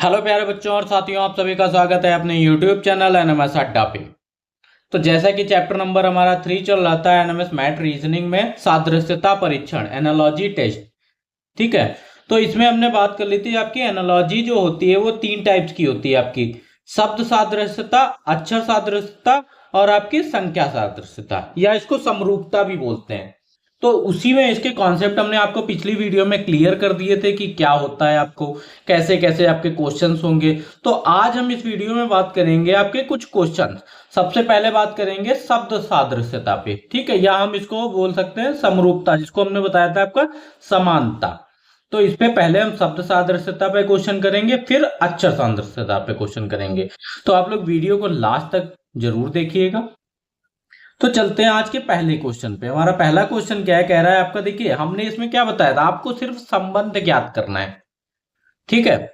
Hello प्यारे बच्चों और साथियों, आप सभी का स्वागत है अपने YouTube चैनल एनएमएस अड्डा पे। तो जैसा कि चैप्टर नंबर हमारा 3 चल रहा था एनएमएस मैथ रीजनिंग में सादृश्यता परीक्षण एनालॉजी टेस्ट। ठीक है। तो इसमें हमने बात कर ली थी, आपकी एनालॉजी जो होती है वो 3 टाइप्स की होती है आपकी: शब्द सादृश्यता, अक्षर सादृश्यता और आपकी संख्या सादृश्यता, या इसको समरूपता भी बोलते हैं। तो उसी में इसके कॉन्सेप्ट हमने आपको पिछली वीडियो में क्लियर कर दिए थे कि क्या होता है, आपको कैसे कैसे आपके क्वेश्चंस होंगे। तो आज हम इस वीडियो में बात करेंगे आपके कुछ क्वेश्चन। सबसे पहले बात करेंगे शब्द सादृश्यता पे, ठीक है, या हम इसको बोल सकते हैं समरूपता, जिसको हमने बताया था आपका समानता। तो इस पे पहले हम शब्द सादृश्यता पे क्वेश्चन करेंगे, फिर अक्षर सादृश्यता पे क्वेश्चन करेंगे। तो आप लोग वीडियो को लास्ट तक जरूर देखिएगा। तो चलते हैं आज के पहले क्वेश्चन पे। हमारा पहला क्वेश्चन क्या है, कह रहा है आपका, देखिए हमने इसमें क्या बताया था, आपको सिर्फ संबंध ज्ञात करना है। ठीक है।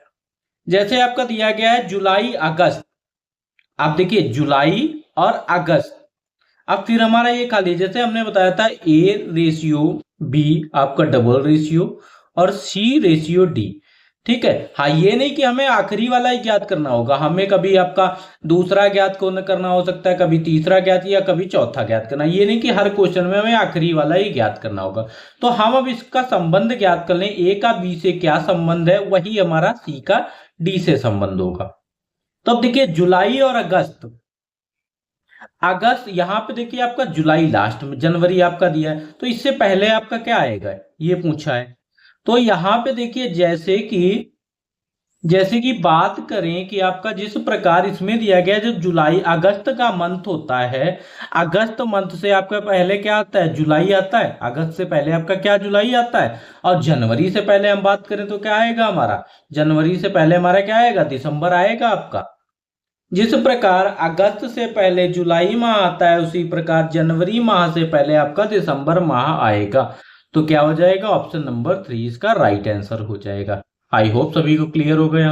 जैसे आपका दिया गया है जुलाई अगस्त, आप देखिए जुलाई और अगस्त। अब फिर हमारा ये खाली, जैसे हमने बताया था A/B आपका डबल रेशियो और C/D। ठीक है। हाँ, ये नहीं कि हमें आखिरी वाला ही ज्ञात करना होगा, हमें कभी आपका दूसरा ज्ञात कौन करना हो सकता है, कभी तीसरा ज्ञात या कभी चौथा ज्ञात करना। ये नहीं कि हर क्वेश्चन में हमें आखिरी वाला ही ज्ञात करना होगा। तो हम अब इसका संबंध ज्ञात कर लें, A का B से क्या संबंध है, वही हमारा C का D से संबंध होगा। तो अब देखिए जुलाई और अगस्त, अगस्त यहां पे देखिए आपका जुलाई लास्ट में, जनवरी आपका दिया है, तो इससे पहले आपका क्या आएगा, ये पूछा है। तो यहां पे देखिए जैसे कि बात करें कि आपका जिस प्रकार इसमें दिया गया, जो जुलाई अगस्त का मंथ होता है, अगस्त मंथ से आपका पहले क्या आता है, जुलाई आता है। अगस्त से पहले आपका क्या, जुलाई आता है। और जनवरी से पहले हम बात करें तो क्या आएगा हमारा, जनवरी से पहले हमारा क्या आएगा, दिसंबर आएगा आपका। जिस प्रकार अगस्त से पहले जुलाई माह आता है, उसी प्रकार जनवरी माह से पहले आपका दिसंबर माह आएगा। तो क्या हो जाएगा, ऑप्शन नंबर 3 इसका राइट आंसर हो जाएगा। आई होप सभी को क्लियर हो गया।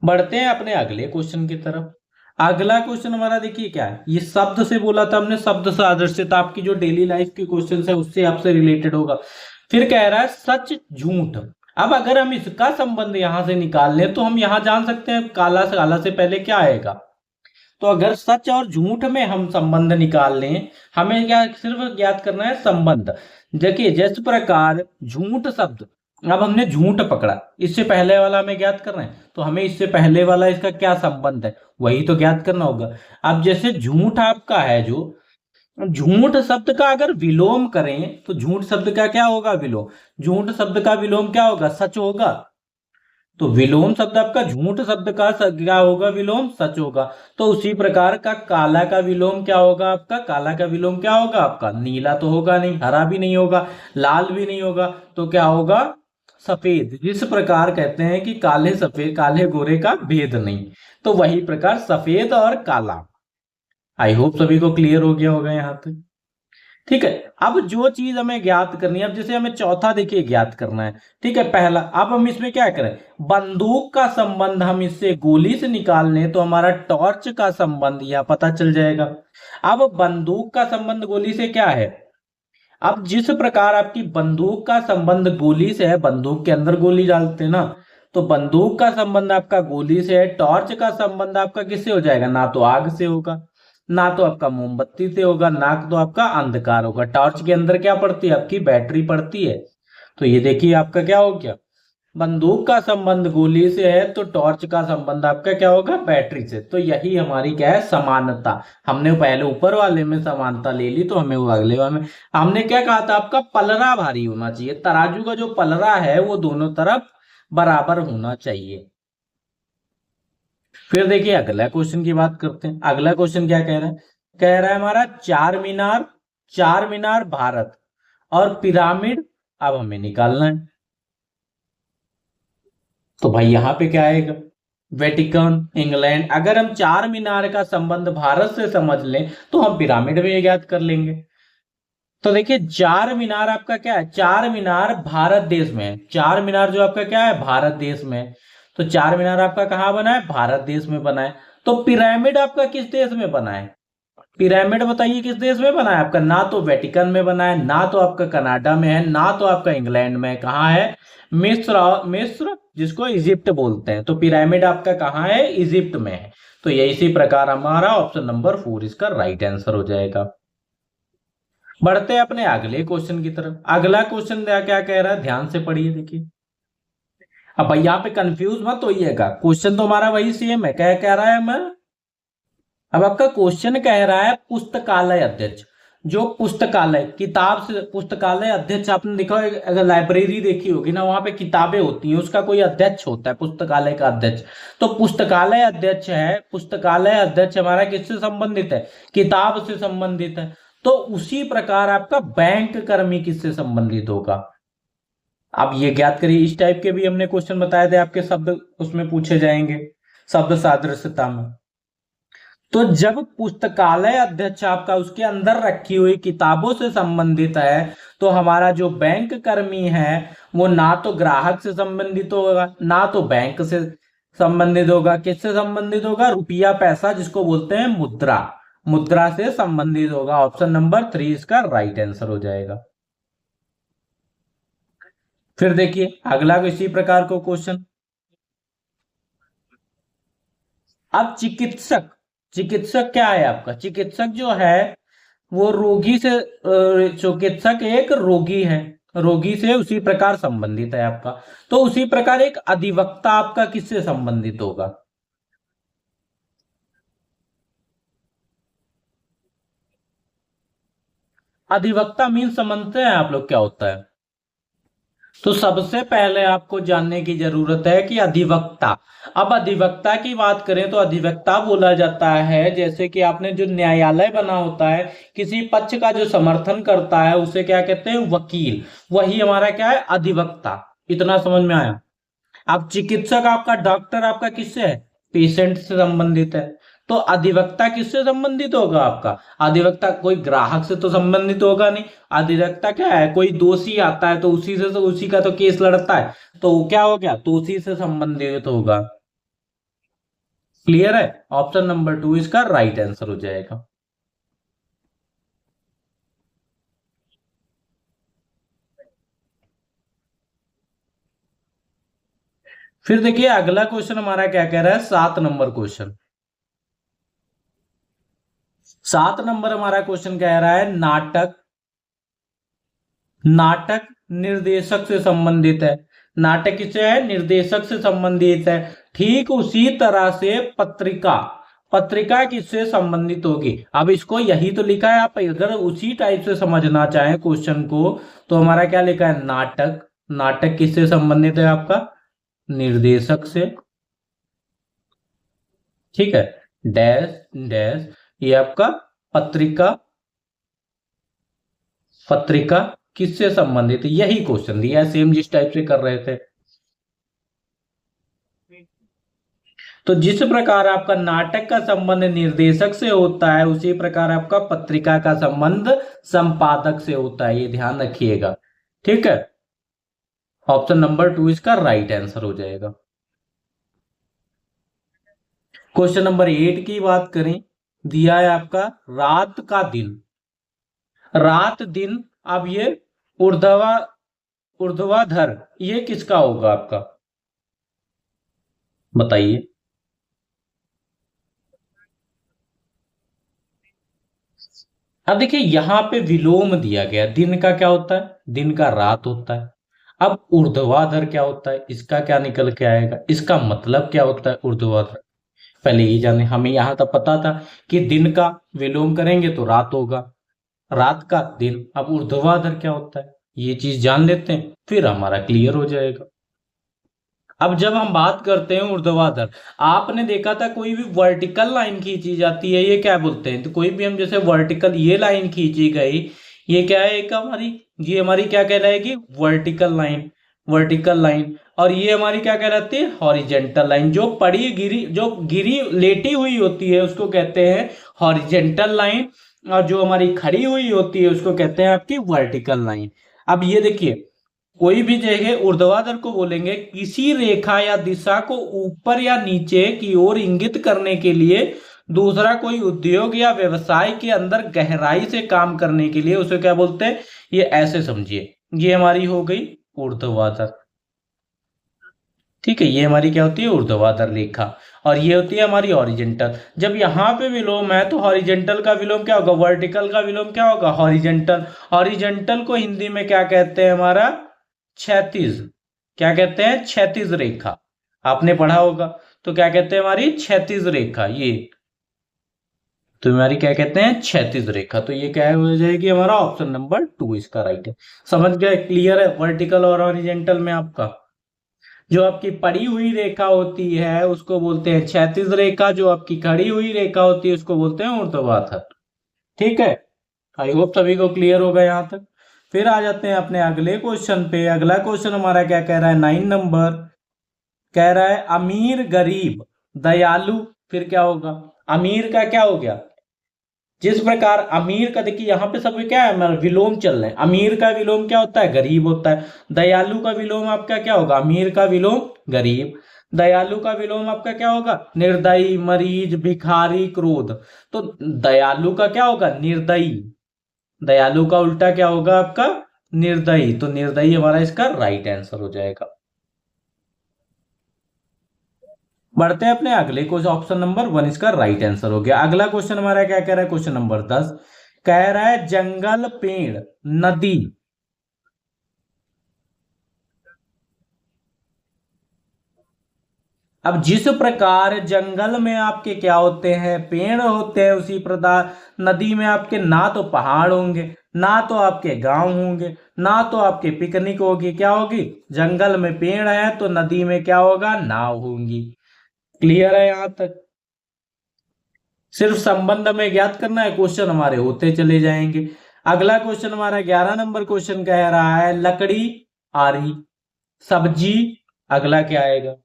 बढ़ते हैं अपने अगले क्वेश्चन की तरफ। अगला क्वेश्चन हमारा देखिए क्या है, ये शब्द से बोला था हमने, शब्द सादृश्यता आपकी जो डेली लाइफ के क्वेश्चन है उससे आपसे रिलेटेड होगा। फिर कह रहा है सच झूठ। अब अगर हम इसका संबंध यहां से निकाल लें तो हम यहां जान सकते हैं काला से, काला से पहले क्या आएगा। तो अगर सच और झूठ में हम संबंध निकाल लें, हमें क्या सिर्फ ज्ञात करना है संबंध। देखिए जिस प्रकार झूठ शब्द, अब हमने झूठ पकड़ा, इससे पहले वाला हमें ज्ञात करना है, तो हमें इससे पहले वाला इसका क्या संबंध है, वही तो ज्ञात करना होगा। अब जैसे झूठ आपका है, जो झूठ शब्द का अगर विलोम करें तो झूठ शब्द का क्या होगा, विलोम। झूठ शब्द का विलोम क्या होगा, सच होगा। तो विलोम शब्द आपका झूठ शब्द का क्या होगा, विलोम सच होगा। तो उसी प्रकार का काला का विलोम क्या होगा आपका, काला का विलोम क्या होगा आपका, नीला तो होगा नहीं, हरा भी नहीं होगा, लाल भी नहीं होगा, तो क्या होगा, सफेद। जिस प्रकार कहते हैं कि काले सफेद, काले गोरे का भेद नहीं, तो वही प्रकार सफेद और काला। आई होप सभी को क्लियर हो गया होगा यहाँ तक। ठीक है। अब जो चीज हमें ज्ञात करनी है, अब जैसे हमें चौथा देखिए ज्ञात करना है। ठीक है, पहला, अब हम इसमें क्या करें, बंदूक का संबंध हम इससे गोली से निकाल लें तो हमारा टॉर्च का संबंध यह पता चल जाएगा। अब बंदूक का संबंध गोली से क्या है, अब जिस प्रकार आपकी बंदूक का संबंध गोली से है, बंदूक के अंदर गोली डालते हैं ना, तो बंदूक का संबंध आपका गोली से है। टॉर्च का संबंध आपका किससे हो जाएगा, ना तो आग से होगा, ना तो आपका मोमबत्ती से होगा, ना तो आपका अंधकार होगा। टॉर्च के अंदर क्या पड़ती है, आपकी बैटरी पड़ती है। तो ये देखिए आपका क्या हो गया, बंदूक का संबंध गोली से है तो टॉर्च का संबंध आपका क्या होगा, बैटरी से। तो यही हमारी क्या है, समानता। हमने पहले ऊपर वाले में समानता ले ली, तो हमें वो अगले वाले में, हमने क्या कहा था, आपका पलड़ा भारी होना चाहिए। तराजू का जो पलड़ा है वो दोनों तरफ बराबर होना चाहिए। फिर देखिए अगला क्वेश्चन की बात करते हैं। अगला क्वेश्चन क्या कह रहा है, कह रहा है हमारा चार मीनार, चार मीनार भारत और पिरामिड अब हमें निकालना है। तो भाई यहां पे क्या आएगा, वेटिकन इंग्लैंड। अगर हम चार मीनार का संबंध भारत से समझ लें तो हम पिरामिड में ज्ञात कर लेंगे। तो देखिए चार मीनार आपका क्या है, चार मीनार भारत देश में है। चार मीनार जो आपका क्या है, भारत देश में है। तो चार मीनार आपका कहाँ बना है, भारत देश में बना है। तो पिरामिड आपका किस देश में बना है, पिरामिड बताइए किस देश में बना है आपका, ना तो वेटिकन में बना है, ना तो आपका कनाडा में है, ना तो आपका इंग्लैंड में है। कहाँ है, मिस्र, मिस्र जिसको इजिप्ट बोलते हैं। तो पिरामिड आपका कहाँ है? इजिप्ट में है। तो ये इसी प्रकार हमारा ऑप्शन नंबर 4 इसका राइट आंसर हो जाएगा। बढ़ते हैं अपने अगले क्वेश्चन की तरफ। अगला क्वेश्चन क्या कह रहा है, ध्यान से पढ़िए, देखिए। अब भाई यहाँ पे कंफ्यूज मत होइएगा, क्वेश्चन तो हमारा वही सेम है। क्या कह रहा है हमें? अब आपका क्वेश्चन कह रहा है पुस्तकालय अध्यक्ष। जो पुस्तकालय किताब से, पुस्तकालय अध्यक्ष आपने देखा होगा, अगर लाइब्रेरी देखी होगी ना, वहां पे किताबें होती हैं, उसका कोई अध्यक्ष होता है, पुस्तकालय का अध्यक्ष। तो पुस्तकालय अध्यक्ष है, पुस्तकालय अध्यक्ष हमारा किससे संबंधित है? किताब से संबंधित है। तो उसी प्रकार आपका बैंक कर्मी किससे संबंधित होगा? आप ये ज्ञात करिए। इस टाइप के भी हमने क्वेश्चन बताए थे आपके, शब्द उसमें पूछे जाएंगे शब्द सादृश्यता में। तो जब पुस्तकालय अध्यक्ष आपका उसके अंदर रखी हुई किताबों से संबंधित है, तो हमारा जो बैंक कर्मी है वो ना तो ग्राहक से संबंधित होगा, ना तो बैंक से संबंधित होगा। किससे संबंधित होगा? रुपया पैसा जिसको बोलते हैं मुद्रा, मुद्रा से संबंधित होगा। ऑप्शन नंबर 3 इसका राइट आंसर हो जाएगा। फिर देखिए अगला इसी प्रकार को क्वेश्चन। अब चिकित्सक, चिकित्सक क्या है आपका? चिकित्सक जो है वो रोगी से, चिकित्सक एक रोगी है, रोगी से उसी प्रकार संबंधित है आपका। तो उसी प्रकार एक अधिवक्ता आपका किससे संबंधित होगा? अधिवक्ता मीन समझते हैं आप लोग क्या होता है? तो सबसे पहले आपको जानने की जरूरत है कि अधिवक्ता। अब अधिवक्ता की बात करें तो अधिवक्ता बोला जाता है, जैसे कि आपने जो न्यायालय बना होता है, किसी पक्ष का जो समर्थन करता है उसे क्या कहते हैं? वकील। वही हमारा क्या है? अधिवक्ता। इतना समझ में आया? अब चिकित्सक आपका, डॉक्टर आपका किससे है? पेशेंट से संबंधित है। तो अधिवक्ता किससे संबंधित होगा आपका? अधिवक्ता कोई ग्राहक से तो संबंधित होगा नहीं। अधिवक्ता क्या है? कोई दोषी आता है तो उसी से, तो उसी का तो केस लड़ता है, तो वो क्या हो गया? तो उसी से संबंधित होगा। क्लियर है? ऑप्शन नंबर 2 इसका राइट आंसर हो जाएगा। फिर देखिए अगला क्वेश्चन हमारा क्या कह रहा है, 7 नंबर क्वेश्चन। 7 नंबर हमारा क्वेश्चन कह रहा है नाटक, नाटक निर्देशक से संबंधित है। नाटक किससे है? निर्देशक से संबंधित है। ठीक उसी तरह से पत्रिका, पत्रिका किससे संबंधित होगी? अब इसको यही तो लिखा है, आप अगर उसी टाइप से समझना चाहें क्वेश्चन को, तो हमारा क्या लिखा है? नाटक, नाटक किससे संबंधित है आपका? निर्देशक से। ठीक है, डैश डैश, ये आपका पत्रिका, पत्रिका किससे संबंधित है? यही क्वेश्चन दिया है सेम जिस टाइप से कर रहे थे। तो जिस प्रकार आपका नाटक का संबंध निर्देशक से होता है, उसी प्रकार आपका पत्रिका का संबंध संपादक से होता है, ये ध्यान रखिएगा। ठीक है, ऑप्शन नंबर 2 इसका राइट आंसर हो जाएगा। क्वेश्चन नंबर 8 की बात करें, दिया है आपका रात का दिन, रात दिन। अब ये ऊर्ध्वा, ऊर्ध्वाधर, ये किसका होगा आपका? बताइए। अब देखिए यहां पे विलोम दिया गया, दिन का क्या होता है? दिन का रात होता है। अब ऊर्ध्वाधर क्या होता है? इसका क्या निकल के आएगा? इसका मतलब क्या होता है ऊर्ध्वाधर? पहले ये जाने, हमें यहां तक पता था कि दिन का विलोम करेंगे तो रात होगा, रात का दिन। अब ऊर्ध्वाधर क्या होता है, ये चीज जान लेते हैं, फिर हमारा क्लियर हो जाएगा। अब जब हम बात करते हैं ऊर्ध्वाधर, आपने देखा था कोई भी वर्टिकल लाइन खींची जाती है, ये क्या बोलते हैं? तो कोई भी हम जैसे वर्टिकल ये लाइन खींची गई, ये क्या है? एक हमारी, ये हमारी क्या कहलाएगी? Vertical line, vertical line. और ये हमारी क्या कहलाती है? Horizontal line. जो पड़ी गिरी, जो गिरी लेटी हुई होती है उसको कहते हैं हॉरिजेंटल लाइन, और जो हमारी खड़ी हुई होती है उसको कहते हैं आपकी वर्टिकल लाइन। अब ये देखिए, कोई भी जगह ऊर्ध्वाधर को बोलेंगे किसी रेखा या दिशा को ऊपर या नीचे की ओर इंगित करने के लिए, दूसरा कोई उद्योग या व्यवसाय के अंदर गहराई से काम करने के लिए, उसे क्या बोलते हैं? ये ऐसे समझिए, ये हमारी हो गई ऊर्ध्वाधर। ठीक है, ये हमारी क्या होती है, ऊर्ध्वाधर रेखा। और ये होती है हमारी हॉरिजेंटल। जब यहाँ पे विलोम है तो हॉरिजेंटल का विलोम क्या होगा, वर्टिकल का विलोम क्या होगा, हॉरिजेंटल। हॉरिजेंटल को हिंदी में क्या कहते हैं, हमारा क्षैतिज। क्या कहते हैं, क्षैतिज रेखा। आपने पढ़ा होगा। तो क्या कहते हैं, हमारी क्षैतिज रेखा ये। तो हमारी क्या कहते हैं, क्षैतिज रेखा। तो ये क्या हो जाएगी, हमारा ऑप्शन नंबर 2 इसका राइट है। समझ गए, क्लियर है वर्टिकल और हॉरिजेंटल में आपका। जो आपकी पड़ी हुई रेखा होती है उसको बोलते हैं क्षैतिज रेखा, जो आपकी खड़ी हुई रेखा होती है उसको बोलते हैं ऊर्ध्वाधर। ठीक है, आई होप सभी को क्लियर होगा यहां तक। फिर आ जाते हैं अपने अगले क्वेश्चन पे। अगला क्वेश्चन हमारा क्या कह रहा है, 9 नंबर। कह रहा है अमीर गरीब दयालु। फिर क्या होगा, अमीर का क्या हो गया, जिस प्रकार अमीर का, देखिए यहाँ पे सब क्या है, हमारा विलोम चल रहे हैं। अमीर का विलोम क्या होता है, गरीब होता है। दयालु का विलोम आपका क्या होगा, अमीर का विलोम गरीब। दयालु का विलोम आपका क्या होगा, निर्दयी, मरीज, भिखारी, क्रोध। तो दयालु का क्या होगा, निर्दयी। दयालु का उल्टा क्या होगा आपका, निर्दयी। तो निर्दयी हमारा इसका राइट आंसर हो जाएगा। बढ़ते हैं अपने अगले क्वेश्चन, ऑप्शन नंबर 1 इसका राइट आंसर हो गया। अगला क्वेश्चन हमारा क्या कह रहा है, क्वेश्चन नंबर 10। कह रहा है जंगल, पेड़, नदी। अब जिस प्रकार जंगल में आपके क्या होते हैं, पेड़ होते हैं, उसी प्रकार नदी में आपके ना तो पहाड़ होंगे, ना तो आपके गांव होंगे, ना तो आपके पिकनिक होगी। क्या होगी, जंगल में पेड़ है तो नदी में क्या होगा, नाव होंगी। क्लियर है यहां तक। सिर्फ संबंध हमें ज्ञात करना है, क्वेश्चन हमारे होते चले जाएंगे। अगला क्वेश्चन हमारा 11 नंबर क्वेश्चन कह रहा है लकड़ी, आरी, सब्जी। अगला क्या आएगा,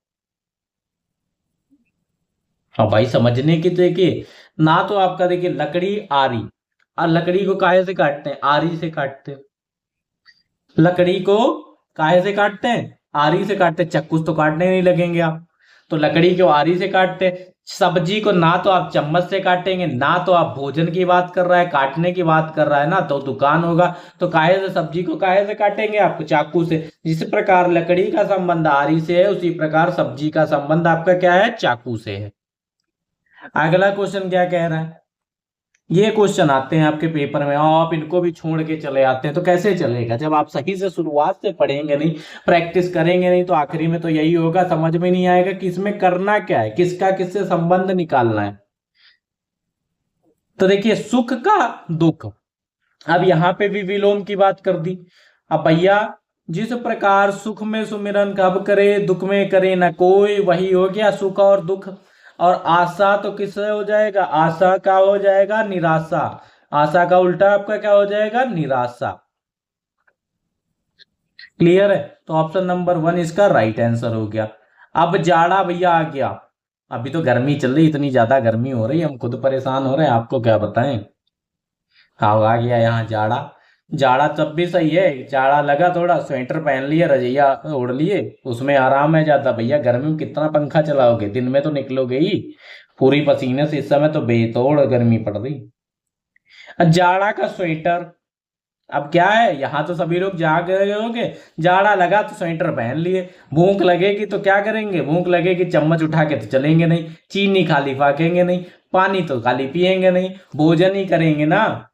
हाँ भाई समझने की, देखिए ना तो आपका देखिए लकड़ी, आरी। और लकड़ी को काहे से काटते हैं, आरी से काटते हैं। लकड़ी को काहे से काटते हैं, आरी से काटते हैं। चक्कू तो काटने नहीं लगेंगे आप। तो लकड़ी को आरी से काटते हैं। सब्जी को ना तो आप चम्मच से काटेंगे, ना तो आप भोजन की बात कर रहा है, काटने की बात कर रहा है ना, तो दुकान होगा। तो काहे से, सब्जी को काहे से काटेंगे आप, चाकू से। जिस प्रकार लकड़ी का संबंध आरी से है, उसी प्रकार सब्जी का संबंध आपका क्या है, चाकू से है। अगला क्वेश्चन क्या कह रहा है, ये क्वेश्चन आते हैं आपके पेपर में और आप इनको भी छोड़ के चले आते हैं, तो कैसे चलेगा। जब आप सही से शुरुआत से पढ़ेंगे नहीं, प्रैक्टिस करेंगे नहीं, तो आखिरी में तो यही होगा, समझ में नहीं आएगा कि इसमें करना क्या है, किसका किससे संबंध निकालना है। तो देखिए सुख का दुख, अब यहां पे भी विलोम की बात कर दी। अब भैया जिस प्रकार सुख में सुमिरन कब करे, दुख में करे ना कोई, वही हो गया सुख और दुख। और आशा तो किससे हो जाएगा, आशा का हो जाएगा निराशा। आशा का उल्टा आपका क्या हो जाएगा, निराशा। क्लियर है, तो ऑप्शन नंबर 1 इसका राइट आंसर हो गया। अब जाड़ा भैया आ गया। अभी तो गर्मी चल रही, इतनी ज्यादा गर्मी हो रही, हम खुद परेशान हो रहे हैं, आपको क्या बताएं। हाँ आ गया यहाँ जाड़ा। जाड़ा तब भी सही है, जाड़ा लगा थोड़ा स्वेटर पहन लिए, रजैया ओढ़ लिए, उसमें आराम है ज्यादा। भैया गर्मी में कितना पंखा चलाओगे, दिन में तो निकलोगे ही पूरी पसीने से। इस समय तो बेतोड़ गर्मी पड़ रही। अब जाड़ा का स्वेटर, अब क्या है, यहाँ तो सभी लोग जा गए होंगे, जाड़ा लगा तो स्वेटर पहन लिए। भूख लगेगी तो क्या करेंगे, भूख लगेगी चम्मच उठा के तो चलेंगे नहीं, चीनी खाली फाकेंगे नहीं, पानी तो खाली पिएंगे नहीं, भोजन ही करेंगे ना।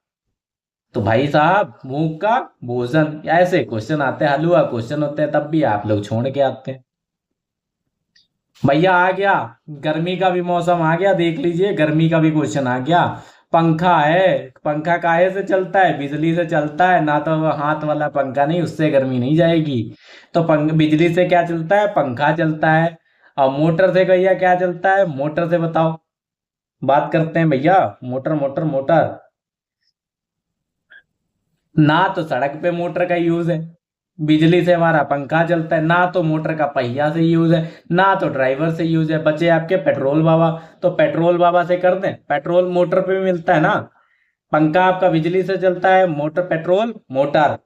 तो भाई साहब मूंग का भोजन, ऐसे क्वेश्चन आते हैं, हलवा क्वेश्चन होते हैं, तब भी आप लोग छोड़ के आते हैं। भैया आ गया, गर्मी का भी मौसम आ गया, देख लीजिए गर्मी का भी क्वेश्चन आ गया। पंखा है, पंखा काहे से चलता है, बिजली से चलता है ना, तो वो हाथ वाला पंखा नहीं, उससे गर्मी नहीं जाएगी। तो बिजली से क्या चलता है, पंखा चलता है। और मोटर से भैया क्या चलता है, मोटर से बताओ, बात करते हैं भैया, मोटर मोटर मोटर। ना तो सड़क पे मोटर का यूज है, बिजली से हमारा पंखा चलता है, ना तो मोटर का पहिया से यूज है, ना तो ड्राइवर से यूज है। बचे आपके पेट्रोल बाबा, तो पेट्रोल बाबा से कर दें, पेट्रोल मोटर पे भी मिलता है ना। पंखा आपका बिजली से चलता है, मोटर पेट्रोल मोटर।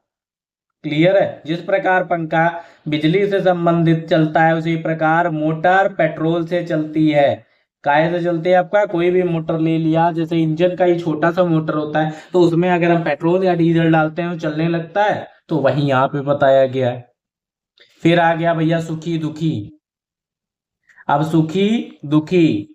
क्लियर है, जिस प्रकार पंखा बिजली से संबंधित चलता है, उसी प्रकार मोटर पेट्रोल से चलती है। काय से चलती है, आपका कोई भी मोटर ले लिया, जैसे इंजन का ही छोटा सा मोटर होता है, तो उसमें अगर हम पेट्रोल या डीजल डालते हैं, तो चलने लगता है। तो वही यहाँ पे बताया गया है। फिर आ गया भैया सुखी दुखी। अब सुखी, दुखी,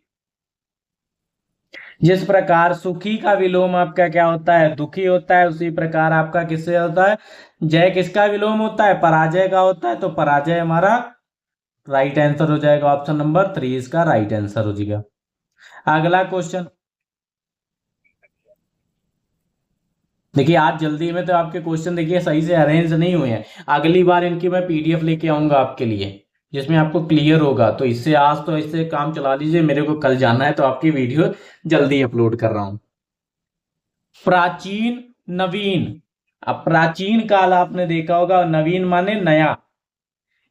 जिस प्रकार सुखी का विलोम आपका क्या होता है, दुखी होता है, उसी प्रकार आपका किससे होता है, जय किसका विलोम होता है, पराजय का होता है। तो पराजय हमारा राइट आंसर हो जाएगा, ऑप्शन नंबर 3 इसका राइट आंसर हो जाएगा। अगला क्वेश्चन देखिए, आज जल्दी में तो आपके क्वेश्चन देखिए सही से अरेंज नहीं हुए हैं। अगली बार इनकी मैं पीडीएफ लेके आऊंगा आपके लिए, जिसमें आपको क्लियर होगा। तो इससे आज तो इससे काम चला लीजिए, मेरे को कल जाना है, तो आपकी वीडियो जल्दी अपलोड कर रहा हूं। प्राचीन, नवीन। अब प्राचीन काल आपने देखा होगा, नवीन माने नया,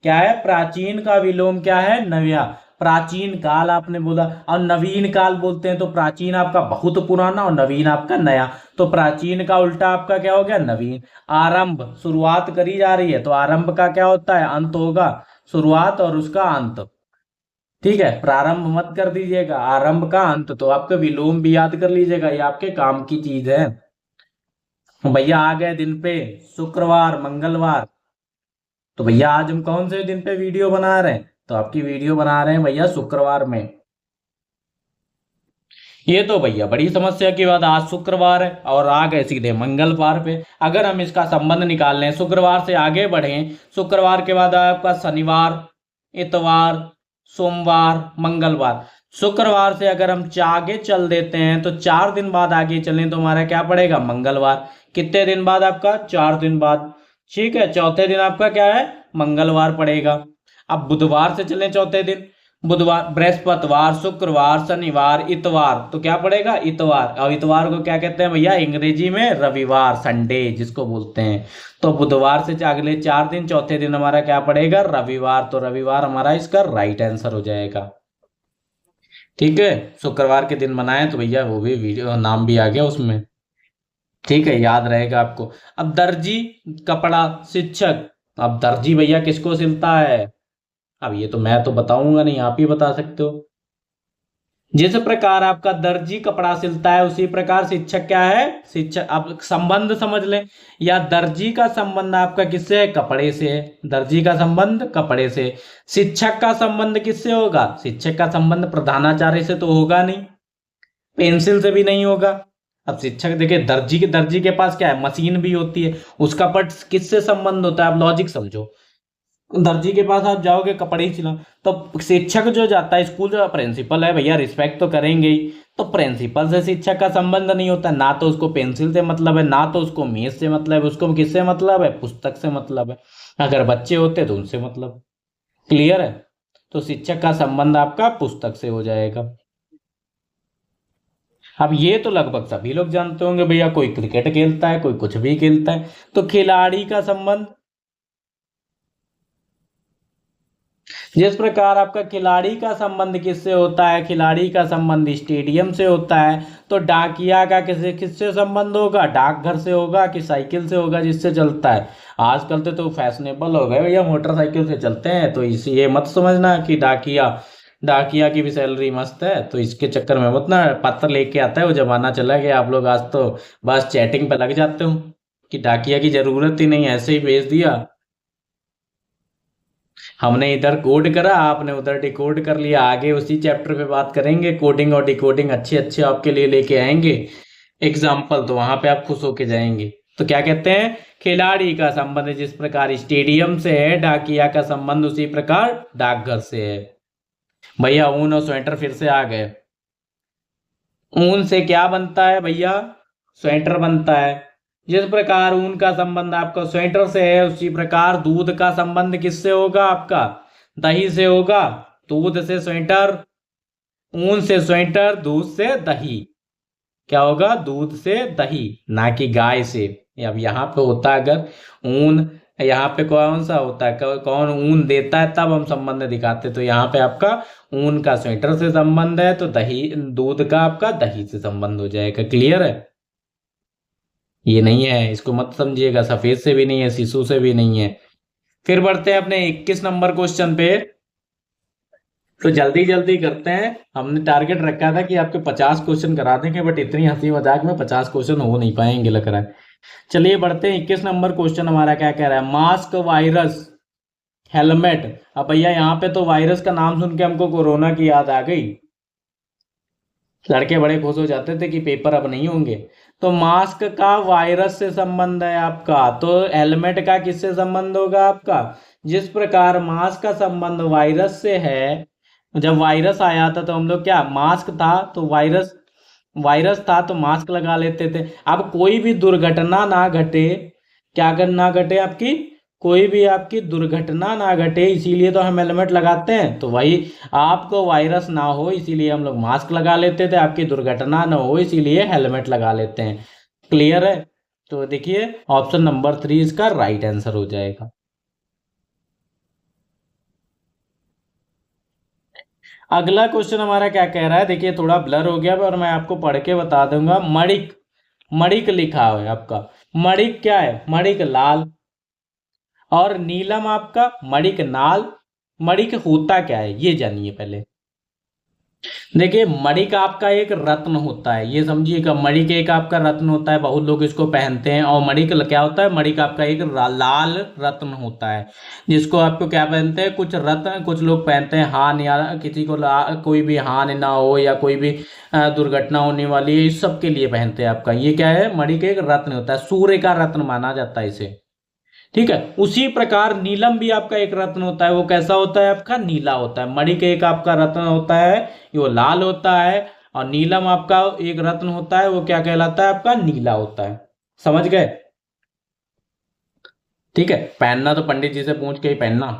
क्या है, प्राचीन का विलोम क्या है, नया। प्राचीन काल आपने बोला, और नवीन काल बोलते हैं तो प्राचीन आपका बहुत पुराना और नवीन आपका नया। तो प्राचीन का उल्टा आपका क्या हो गया, नवीन। आरंभ, शुरुआत करी जा रही है तो आरंभ का क्या होता है, अंत होगा। शुरुआत और उसका अंत, ठीक है, प्रारंभ मत कर दीजिएगा, आरंभ का अंत। तो आपके विलोम भी याद कर लीजिएगा, ये आपके काम की चीज है। भैया आ गए दिन पे, शुक्रवार, मंगलवार। तो भैया आज हम कौन से दिन पे वीडियो बना रहे हैं, तो आपकी वीडियो बना रहे हैं भैया शुक्रवार में। ये तो भैया बड़ी समस्या की बात, आज शुक्रवार है और आ गए सीधे मंगलवार पे। अगर हम इसका संबंध निकाल लें, शुक्रवार से आगे बढ़े, शुक्रवार के बाद आपका शनिवार, इतवार, सोमवार, मंगलवार। शुक्रवार से अगर हम आगे चल देते हैं तो 4 दिन बाद आगे चलें तो हमारा क्या पड़ेगा, मंगलवार। कितने दिन बाद आपका, 4 दिन बाद, ठीक है। चौथे दिन आपका क्या है, मंगलवार पड़ेगा। अब बुधवार से चलें चौथे दिन, बुधवार, बृहस्पतिवार, शुक्रवार, शनिवार, इतवार, तो क्या पड़ेगा, इतवार। और इतवार को क्या कहते हैं भैया, अंग्रेजी में रविवार, संडे जिसको बोलते हैं। तो बुधवार से अगले 4 दिन, चौथे दिन हमारा क्या पड़ेगा, रविवार। तो रविवार हमारा इसका राइट आंसर हो जाएगा, ठीक है। शुक्रवार के दिन बनाए तो भैया वो भी वीडियो नाम भी आ गया उसमें, ठीक है, याद रहेगा आपको। अब दर्जी, कपड़ा, शिक्षक। अब दर्जी भैया किसको सिलता है, अब ये तो मैं तो बताऊंगा नहीं, आप ही बता सकते हो। जिस प्रकार आपका दर्जी कपड़ा सिलता है उसी प्रकार शिक्षक क्या है, शिक्षक। अब संबंध समझ लें, या दर्जी का संबंध आपका किससे है, कपड़े से है। दर्जी का संबंध कपड़े से। शिक्षक का संबंध किससे होगा, शिक्षक का संबंध प्रधानाचार्य से तो होगा नहीं, पेंसिल से भी नहीं होगा। अब शिक्षक देखिए, दर्जी के पास क्या है, मशीन भी होती है, उसका पर किससे संबंध होता है, आप लॉजिक समझो। दर्जी के पास आप जाओगे कपड़े ही सिला, तो शिक्षक जो जाता है स्कूल, जो प्रिंसिपल है भैया, रिस्पेक्ट तो करेंगे ही। तो प्रिंसिपल से शिक्षक का संबंध नहीं होता, ना तो उसको पेंसिल से मतलब है, ना तो उसको मेज से मतलब है, उसको किससे मतलब है, पुस्तक से मतलब है। अगर बच्चे होते तो उनसे मतलब, क्लियर है। तो शिक्षक का संबंध आपका पुस्तक से हो जाएगा। अब ये तो लगभग सभी लोग जानते होंगे भैया, कोई क्रिकेट खेलता है, कोई कुछ भी खेलता है, तो खिलाड़ी का संबंध, जिस प्रकार आपका खिलाड़ी का संबंध किससे होता है, खिलाड़ी का संबंध स्टेडियम से होता है। तो डाकिया का किससे किससे संबंध होगा, डाकघर से होगा कि साइकिल से होगा जिससे चलता है। आजकल तो फैशनेबल हो गए भैया, मोटरसाइकिल से चलते हैं, तो इसी ये मत समझना कि डाकिया, डाकिया की भी सैलरी मस्त है, तो इसके चक्कर में मत ना पत्र लेके आता है, वो जमाना चला गया। आप लोग आज तो बस चैटिंग पे लग जाते हो कि डाकिया की जरूरत ही नहीं, ऐसे ही भेज दिया। हमने इधर कोड करा, आपने उधर डिकोड कर लिया। आगे उसी चैप्टर पे बात करेंगे, कोडिंग और डिकोडिंग अच्छे अच्छे आपके लिए लेके आएंगे एग्जाम्पल, तो वहां पे आप खुश होके जाएंगे। तो क्या कहते हैं, खिलाड़ी का संबंध जिस प्रकार स्टेडियम से है, डाकिया का संबंध उसी प्रकार डाकघर से है। भैया ऊन और स्वेटर फिर से आ गए। ऊन से क्या बनता है भैया, स्वेटर बनता है। जिस प्रकार ऊन का संबंध आपका स्वेटर से है, उसी प्रकार दूध का संबंध किससे होगा, आपका दही से होगा। दूध से स्वेटर, ऊन से स्वेटर, दूध से दही, क्या होगा, दूध से दही, ना कि गाय से। अब यहाँ पे होता है अगर ऊन, यहाँ पे कौन सा होता है, कौन ऊन देता है तब हम संबंध दिखाते, तो यहाँ पे आपका ऊन का स्वेटर से संबंध है, तो दही, दूध का आपका दही से संबंध हो जाएगा। क्लियर है, ये नहीं है, इसको मत समझिएगा, सफेद से भी नहीं है, शिशु से भी नहीं है। फिर बढ़ते हैं अपने 21 नंबर क्वेश्चन पे। तो जल्दी जल्दी करते हैं, हमने टारगेट रखा था कि आपके 50 क्वेश्चन करा देंगे, बट इतनी हंसी मजाक में 50 क्वेश्चन हो नहीं पाएंगे लग रहा है। चलिए बढ़ते हैं, 21 नंबर क्वेश्चन हमारा क्या कह रहा है, मास्क वायरस हेलमेट। अब भैया यहाँ पे तो वायरस का नाम सुन के हमको कोरोना की याद आ गई। लड़के बड़े खुश हो जाते थे कि पेपर अब नहीं होंगे। तो मास्क का वायरस से संबंध है आपका, तो हेलमेट का किससे संबंध होगा आपका? जिस प्रकार मास्क का संबंध वायरस से है, जब वायरस आया था तो हम लोग क्या, मास्क था तो वायरस, वायरस था तो मास्क लगा लेते थे। अब कोई भी दुर्घटना ना घटे, क्या करना घटे आपकी, कोई भी आपकी दुर्घटना ना घटे, इसीलिए तो हम हेलमेट लगाते हैं। तो वही, आपको वायरस ना हो इसीलिए हम लोग मास्क लगा लेते थे, आपकी दुर्घटना ना हो इसीलिए हेलमेट लगा लेते हैं। क्लियर है? तो देखिए ऑप्शन नंबर 3 इसका राइट आंसर हो जाएगा। अगला क्वेश्चन हमारा क्या कह रहा है, देखिए थोड़ा ब्लर हो गया और मैं आपको पढ़ के बता दूंगा। मणिक, मणिक लिखा है आपका, मणिक क्या है, मणिक लाल, और नीलम आपका मणिक नाल। मणिक होता क्या है ये जानिए पहले। देखिए मणिक आपका एक रत्न होता है, ये समझिएगा, मणिक एक आपका रत्न होता है, बहुत लोग इसको पहनते हैं। और मणिक क्या होता है, मणिक आपका एक लाल रत्न होता है, जिसको आपको क्या पहनते हैं, कुछ रत्न कुछ लोग पहनते हैं, हानि या किसी को कोई भी हानि ना हो या कोई भी दुर्घटना होने वाली है, इस सब के लिए पहनते हैं आपका। ये क्या है, मणिक एक रत्न होता है, सूर्य का रत्न माना जाता है इसे। ठीक है, उसी प्रकार नीलम भी आपका एक रत्न होता है, वो कैसा होता है आपका, नीला होता है। मणिक एक आपका रत्न होता है, वो लाल होता है, और नीलम आपका एक रत्न होता है, वो क्या कहलाता है आपका, नीला होता है। समझ गए? ठीक है, पहनना तो पंडित जी से पूछ के ही पहनना,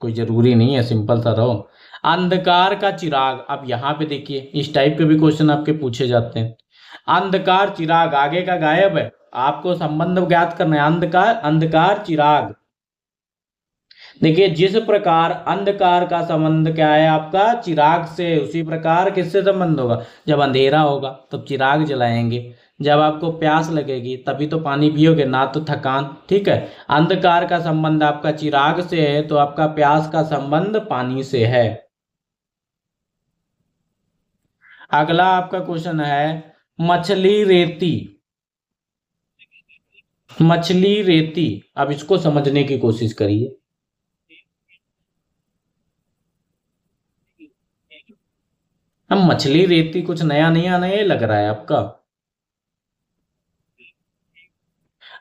कोई जरूरी नहीं है, सिंपल सा रहो। अंधकार का चिराग, अब यहाँ पे देखिए इस टाइप के भी क्वेश्चन आपके पूछे जाते हैं। अंधकार चिराग आगे का गायब है, आपको संबंध ज्ञात करना है। अंधकार, अंधकार चिराग, देखिए जिस प्रकार अंधकार का संबंध क्या है आपका, चिराग से, उसी प्रकार किससे संबंध होगा, जब अंधेरा होगा तब चिराग जलाएंगे, जब आपको प्यास लगेगी तभी तो पानी पियोगे, ना तो थकान। ठीक है, अंधकार का संबंध आपका चिराग से है, तो आपका प्यास का संबंध पानी से है। अगला आपका क्वेश्चन है, मछली रेती, मछली रेती, अब इसको समझने की कोशिश करिए। हम मछली रेती, कुछ नया नया नया लग रहा है आपका।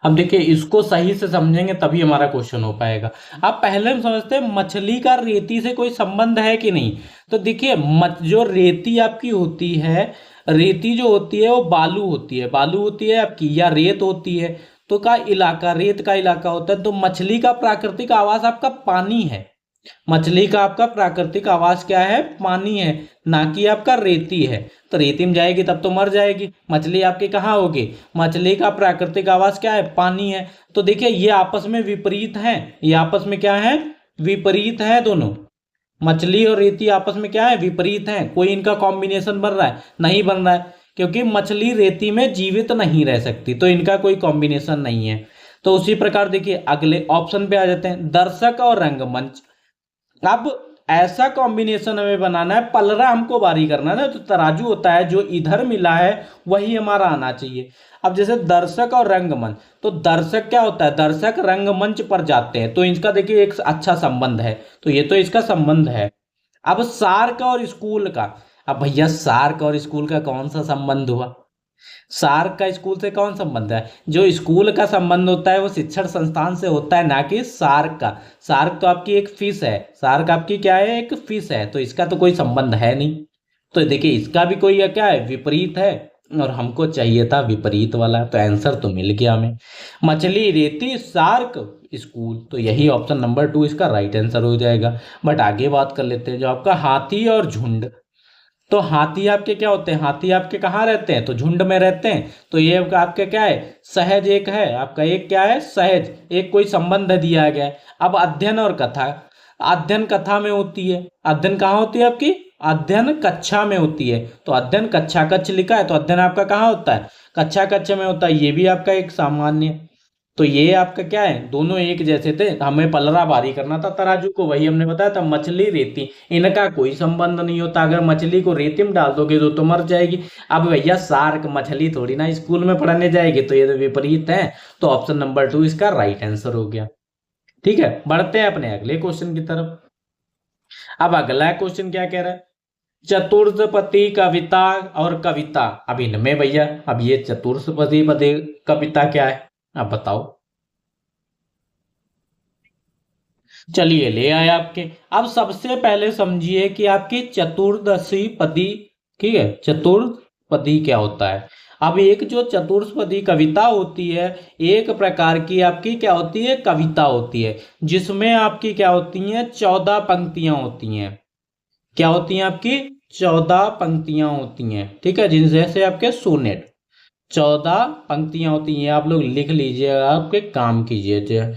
अब देखिए इसको सही से समझेंगे तभी हमारा क्वेश्चन हो पाएगा। अब पहले हम समझते हैं मछली का रेती से कोई संबंध है कि नहीं। तो देखिए जो रेती आपकी होती है, रेती जो होती है वो बालू होती है, बालू होती है आपकी, या रेत होती है, तो का इलाका, रेत का इलाका होता है। तो मछली का प्राकृतिक आवास आपका पानी है, मछली का आपका प्राकृतिक आवास क्या है, पानी है, ना कि आपका रेती है। तो रेती में जाएगी तब तो मर जाएगी, मछली आपकी कहाँ होगी, मछली का प्राकृतिक आवास क्या है, पानी है। तो देखिए ये आपस में विपरीत हैं, ये आपस में क्या है, विपरीत है दोनों। मछली और रेती आपस में क्या है, विपरीत है, कोई इनका कॉम्बिनेशन बन रहा है, नहीं बन रहा है, क्योंकि मछली रेती में जीवित नहीं रह सकती, तो इनका कोई कॉम्बिनेशन नहीं है। तो उसी प्रकार देखिए अगले ऑप्शन पे आ जाते हैं, दर्शक और रंगमंच। अब ऐसा कॉम्बिनेशन हमें बनाना है, पलरा हमको बारी करना है ना, तो तराजू होता है, जो इधर मिला है वही हमारा आना चाहिए। अब जैसे दर्शक और रंगमंच, तो दर्शक क्या होता है, दर्शक रंगमंच पर जाते हैं, तो इनका देखिए एक अच्छा संबंध है, तो ये तो इसका संबंध है। अब सार्क और स्कूल का, अब भैया सार्क और स्कूल का कौन सा संबंध हुआ, सार्क का स्कूल से कौन संबंध है, जो स्कूल का संबंध होता है वो शिक्षण संस्थान से होता है, ना कि सार्क का। सार्क तो आपकी एक फिश है, सार्क आपकी क्या है, एक फिश है, तो इसका तो कोई संबंध है नहीं। तो देखिए इसका भी कोई क्या है, विपरीत है, और हमको चाहिए था विपरीत वाला, तो आंसर तो मिल गया हमें, मछली रेती सार्क स्कूल, तो यही ऑप्शन नंबर 2 इसका राइट आंसर हो जाएगा। बट आगे बात कर लेते हैं, जो आपका हाथी और झुंड, तो हाथी आपके क्या होते हैं, हाथी आपके कहाँ रहते हैं, तो झुंड में रहते हैं, तो ये आपके क्या है, सहज एक है आपका, एक क्या है, सहज, एक कोई संबंध दिया गया है। अब अध्ययन और कथा, अध्ययन कथा में होती है, अध्ययन कहाँ होती है आपकी, अध्ययन कक्षा में होती है, तो अध्ययन कक्षा, कच्छ लिखा है, तो अध्ययन आपका कहाँ होता है, कक्षा कक्ष में होता है, ये भी आपका एक सामान्य। तो ये आपका क्या है, दोनों एक जैसे थे, हमें पलरा भारी करना था तराजू को, वही हमने बताया था, मछली रेती, इनका कोई संबंध नहीं होता, अगर मछली को रेती में डाल दोगे तो मर जाएगी। अब भैया सार्क मछली थोड़ी ना स्कूल में पढ़ाने जाएगी, तो ये तो विपरीत है, तो ऑप्शन नंबर 2 इसका राइट आंसर हो गया। ठीक है, बढ़ते हैं अपने अगले क्वेश्चन की तरफ। अब अगला क्वेश्चन क्या कह रहा है, चतुर्थपति कविता और कविता। अब इनमें भैया, अब ये चतुर्थपति पति कविता क्या है, अब बताओ। चलिए ले आए आपके। अब सबसे पहले समझिए कि आपकी चतुर्दशी पदी, ठीक है, चतुर्पदी क्या होता है। अब एक जो चतुष्पदी कविता होती है, एक प्रकार की आपकी क्या होती है, कविता होती है, जिसमें आपकी क्या होती हैं, 14 पंक्तियां होती हैं। क्या होती हैं आपकी, 14 पंक्तियां होती हैं, ठीक है, जिनसे से आपके सोनेट 14 पंक्तियां होती हैं। आप लोग लिख लीजिएगा, आपके काम कीजिए।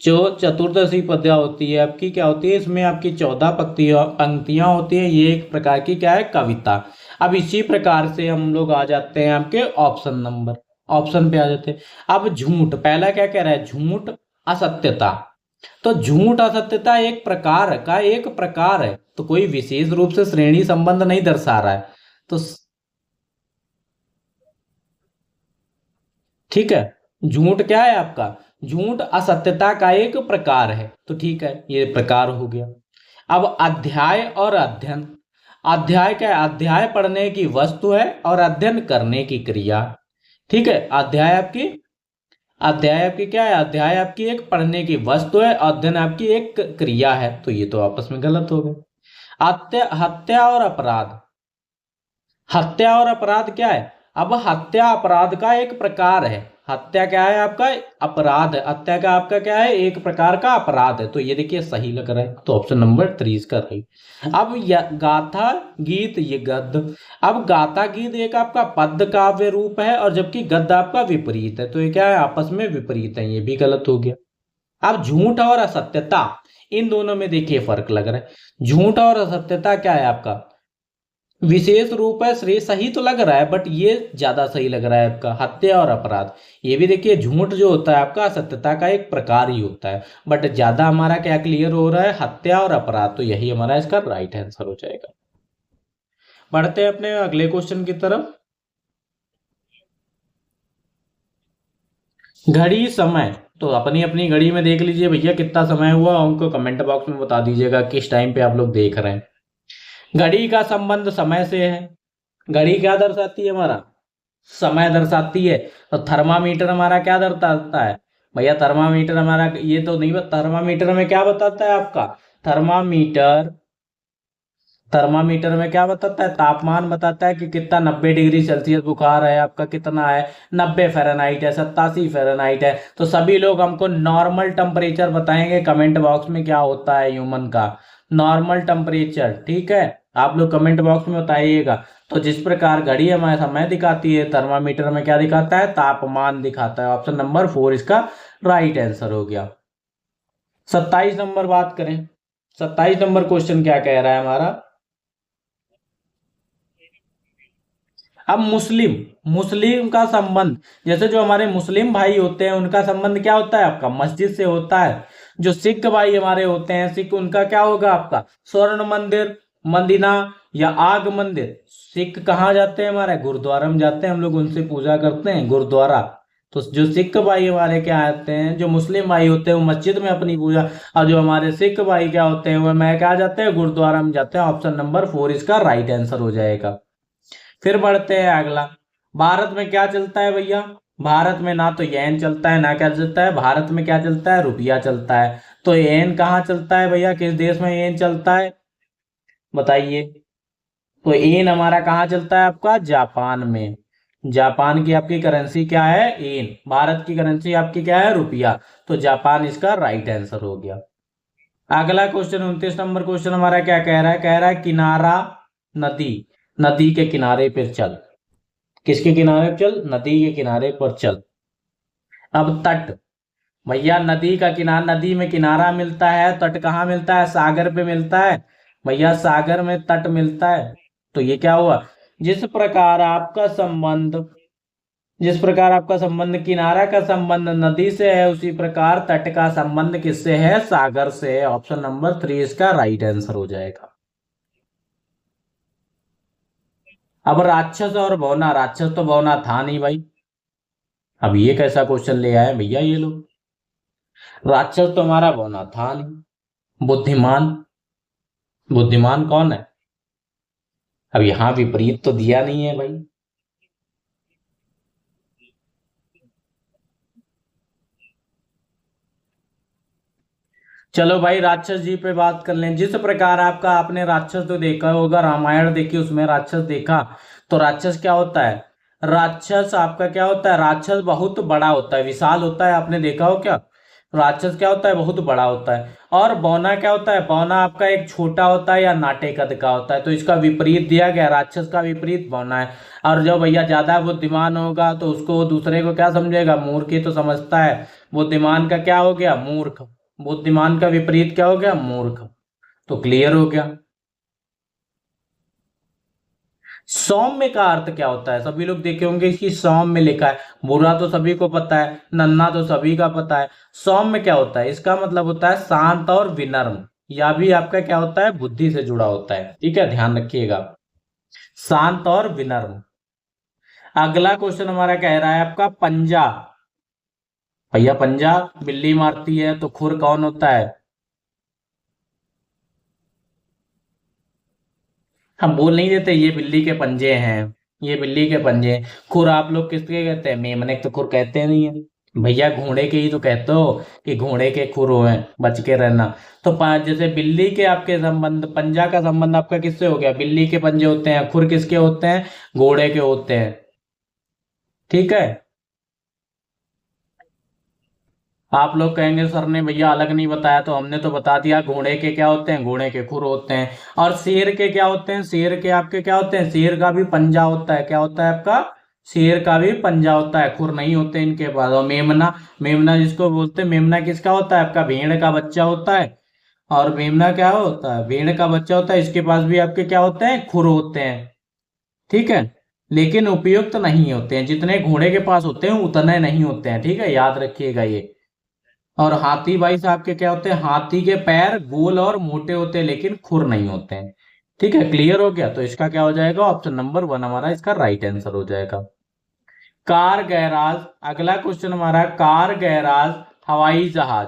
जो चतुर्दशी पद्या होती है आपकी, क्या होती है, इसमें आपकी 14 पंक्तियां पंक्तियां होती है। ये एक प्रकार की क्या है, कविता। अब इसी प्रकार से हम लोग आ जाते हैं आपके ऑप्शन नंबर, ऑप्शन पे आ जाते हैं। अब झूठ, पहला क्या कह रहा है, झूठ असत्यता। तो झूठ असत्यता एक प्रकार है, तो कोई विशेष रूप से श्रेणी संबंध नहीं दर्शा रहा है। तो ठीक है, झूठ क्या है आपका, झूठ असत्यता का एक प्रकार है। तो ठीक है, ये प्रकार हो गया। अब अध्याय और अध्ययन। अध्याय क्या है, अध्याय पढ़ने की वस्तु है और अध्ययन करने की क्रिया। ठीक है, अध्याय आपकी क्या है, अध्याय आपकी एक पढ़ने की वस्तु है, अध्ययन आपकी एक क्रिया है। तो ये तो आपस में गलत हो गए। हत्या, हत्या और अपराध। हत्या और अपराध क्या है, अब हत्या अपराध का एक प्रकार है। हत्या क्या है आपका, अपराध है। हत्या का आपका क्या है, एक प्रकार का अपराध है। तो ये देखिए सही लग रहा है, तो ऑप्शन नंबर 3 इसका राइट। अब गाथा गीत, ये गद्य। अब गाथा गीत एक आपका पद्य काव्य रूप है, और जबकि गद्य आपका विपरीत है। तो ये क्या है, आपस में विपरीत है, ये भी गलत हो गया। अब झूठ और असत्यता, इन दोनों में देखिए फर्क लग रहा है। झूठ और असत्यता क्या है आपका, विशेष रूप है, श्रेय सही तो लग रहा है, बट ये ज्यादा सही लग रहा है आपका हत्या और अपराध। ये भी देखिए, झूठ जो होता है आपका सत्यता का एक प्रकार ही होता है, बट ज्यादा हमारा क्या क्लियर हो रहा है, हत्या और अपराध। तो यही हमारा इसका राइट आंसर हो जाएगा। बढ़ते हैं अपने अगले क्वेश्चन की तरफ। घड़ी समय, तो अपनी अपनी घड़ी में देख लीजिए भैया कितना समय हुआ, हमको कमेंट बॉक्स में बता दीजिएगा किस टाइम पे आप लोग देख रहे हैं। घड़ी का संबंध समय से है। घड़ी क्या दर्शाती है हमारा, समय दर्शाती है। तो थर्मामीटर हमारा क्या दर्शाता है भैया, थर्मामीटर हमारा ये तो नहीं बता, थर्मामीटर में क्या बताता है आपका, थर्मामीटर, थर्मामीटर में क्या बताता है, तापमान बताता है कि कितना 90 डिग्री सेल्सियस बुखार है आपका, कितना है 90 फ़ारेनहाइट है, 87 फ़ारेनहाइट है। तो सभी लोग हमको नॉर्मल टेम्परेचर बताएंगे कमेंट बॉक्स में, क्या होता है ह्यूमन का नॉर्मल टेम्परेचर। ठीक है, आप लोग कमेंट बॉक्स में बताइएगा। तो जिस प्रकार घड़ी हमें समय दिखाती है, थर्मामीटर में क्या दिखाता है, तापमान दिखाता है। ऑप्शन नंबर 4 इसका राइट आंसर हो गया। 27 नंबर बात करें, 27 नंबर क्वेश्चन क्या कह रहा है हमारा। अब मुस्लिम, मुस्लिम का संबंध, जैसे जो हमारे मुस्लिम भाई होते हैं उनका संबंध क्या होता है आपका, मस्जिद से होता है। जो सिख भाई हमारे होते हैं, सिख, उनका क्या होगा आपका, स्वर्ण मंदिर, मदीना या आग मंदिर। सिख कहाँ जाते हैं हमारे, गुरुद्वारा में जाते हैं, हम लोग उनसे पूजा करते हैं, गुरुद्वारा। तो जो सिख भाई हमारे क्या आते हैं, जो मुस्लिम भाई होते हैं वो मस्जिद में अपनी पूजा, और जो हमारे सिख भाई क्या होते हैं वो मैं क्या जाते हैं, गुरुद्वारा में जाते हैं। ऑप्शन नंबर 4 इसका राइट आंसर हो जाएगा। फिर बढ़ते हैं अगला। भारत में क्या चलता है भैया, भारत में ना तो येन चलता है ना क्या चलता है, भारत में क्या चलता है, रुपया चलता है। तो येन कहाँ चलता है भैया, किस देश में येन चलता है बताइए। तो येन हमारा कहाँ चलता है आपका, जापान में। जापान की आपकी करेंसी क्या है, येन। भारत की करेंसी आपकी क्या है, रुपया। तो जापान इसका राइट आंसर हो गया। अगला क्वेश्चन 29 नंबर क्वेश्चन हमारा क्या कह रहा है किनारा, नदी, नदी के किनारे पर चल। किसके किनारे पर चल, नदी के किनारे पर चल। अब तट, भैया नदी का किनारा, नदी में किनारा मिलता है, तट कहाँ मिलता है, सागर पे मिलता है भैया, सागर में तट मिलता है। तो ये क्या हुआ, जिस प्रकार आपका संबंध, जिस प्रकार आपका संबंध किनारा का संबंध नदी से है, उसी प्रकार तट का संबंध किससे है, सागर से है। ऑप्शन नंबर 3 इसका राइट आंसर हो जाएगा। अब राक्षस और भौना, राक्षस तो भौना था नहीं भाई। अब ये कैसा क्वेश्चन ले आए भैया ये लोग। राक्षस तो हमारा बौना था नहीं। बुद्धिमान, बुद्धिमान कौन है? अब यहाँ विपरीत तो दिया नहीं है भाई। चलो भाई राक्षस जी पे बात कर लें। जिस प्रकार आपका, आपने राक्षस तो देखा होगा, रामायण देखी, उसमें राक्षस देखा। तो राक्षस क्या होता है? राक्षस आपका क्या होता है? राक्षस बहुत बड़ा होता है, विशाल होता है। आपने देखा हो क्या? राक्षस क्या होता है? बहुत बड़ा होता है। और बौना क्या होता है? बौना आपका एक छोटा होता है या नाटे कद का होता है। तो इसका विपरीत दिया गया, राक्षस का विपरीत बौना है। और जो भैया ज्यादा बुद्धिमान होगा तो उसको वो दूसरे को क्या समझेगा? मूर्ख ही तो समझता है। बुद्धिमान का क्या हो गया? मूर्ख। बुद्धिमान का विपरीत क्या हो गया? मूर्ख। तो क्लियर हो गया। सौम्य का अर्थ क्या होता है? सभी लोग देखे होंगे कि सौम्य लिखा है। बुरा तो सभी को पता है, नन्हा तो सभी का पता है। सौम्य क्या होता है? इसका मतलब होता है शांत और विनम्र। या भी आपका क्या होता है? बुद्धि से जुड़ा होता है। ठीक है, ध्यान रखिएगा। शांत और विनम्र। अगला क्वेश्चन हमारा कह रहा है आपका पंजा। भैया पंजा बिल्ली मारती है तो खुर कौन होता है? हम बोल नहीं देते ये बिल्ली के पंजे हैं, ये बिल्ली के पंजे हैं। खुर आप लोग किसके कहते हैं? मेमने के तो खुर कहते नहीं है। भैया घोड़े के ही तो कहते हो कि घोड़े के खुर हो हैं, बच के रहना। तो जैसे बिल्ली के आपके संबंध, पंजा का संबंध आपका किससे हो गया? बिल्ली के पंजे होते हैं। खुर किसके होते हैं? घोड़े के होते हैं। ठीक है। आप लोग कहेंगे सर ने भैया अलग नहीं बताया, तो हमने तो बता दिया। घोड़े के क्या होते हैं? घोड़े के खुर होते हैं। और शेर के क्या होते हैं? शेर के आपके क्या होते हैं? शेर का भी पंजा होता है। क्या होता है आपका? शेर का भी पंजा होता है, खुर नहीं होते इनके पास। और मेमना, मेमना जिसको बोलते हैं, मेमना किसका होता है? आपका भेड़ का बच्चा होता है। और मेमना क्या होता है? भेड़ का बच्चा होता है। इसके पास भी आपके क्या होते हैं? खुर होते हैं। ठीक है। लेकिन उपयुक्त नहीं होते हैं, जितने घोड़े के पास होते हैं उतने नहीं होते हैं। ठीक है, याद रखिएगा ये। और हाथी भाई साहब के क्या होते हैं? हाथी के पैर गोल और मोटे होते हैं, लेकिन खुर नहीं होते हैं। ठीक है, क्लियर हो गया। तो इसका क्या हो जाएगा? ऑप्शन नंबर वन हमारा इसका राइट आंसर हो जाएगा। Car garage. अगला क्वेश्चन हमारा कार गैराज हवाई जहाज।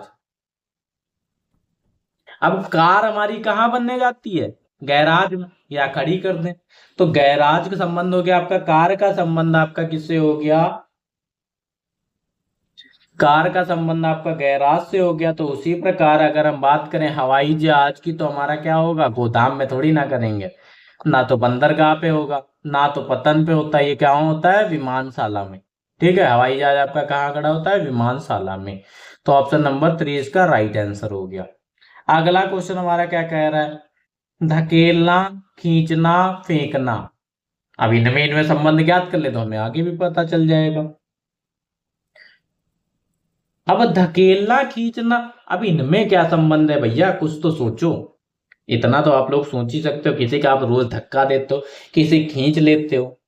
अब कार हमारी कहाँ बनने जाती है? गैराज में, या खड़ी कर दें। तो गैराज का संबंध हो गया आपका, कार का संबंध आपका किससे हो गया? कार का संबंध आपका गैराज से हो गया। तो उसी प्रकार अगर हम बात करें हवाई जहाज की, तो हमारा क्या होगा? गोदाम में थोड़ी ना करेंगे, ना तो बंदरगाह पे होगा, ना तो पतन पे होता है। ये क्या होता है? विमानशाला में। ठीक है, हवाई जहाज आपका कहाँ खड़ा होता है? विमानशाला में। तो ऑप्शन नंबर थ्री इसका राइट आंसर हो गया। अगला क्वेश्चन हमारा क्या कह रहा है? धकेलना, खींचना, फेंकना। अब इनमें संबंध ज्ञात कर ले तो हमें आगे भी पता चल जाएगा। अब धकेलना, खींचना, अब इनमें क्या संबंध है भैया? कुछ तो सोचो। इतना तो आप लोग सोच ही सकते हो। किसी का आप रोज धक्का देते हो, किसी खींच लेते हो।